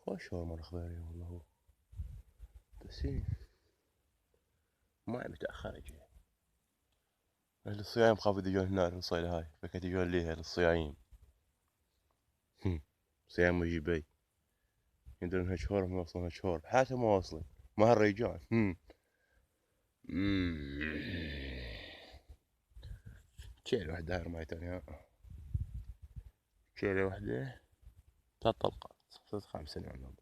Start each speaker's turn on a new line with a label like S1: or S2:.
S1: خوش هو مال خضيري والله هو، بس ما متأخر يجي. أهل الصيايم خافوا يجون هنا الفصيلة هاي، فكانت يجون ليها للصيايم. صيام وجيبي يدرونها شهور ما يوصلونها شهور بحياتهم ما واصلين، ما هالرجال. شيلة واحدة هاي رميتني ها، شيلة واحدة 3 طلقات صرت 5 سنين.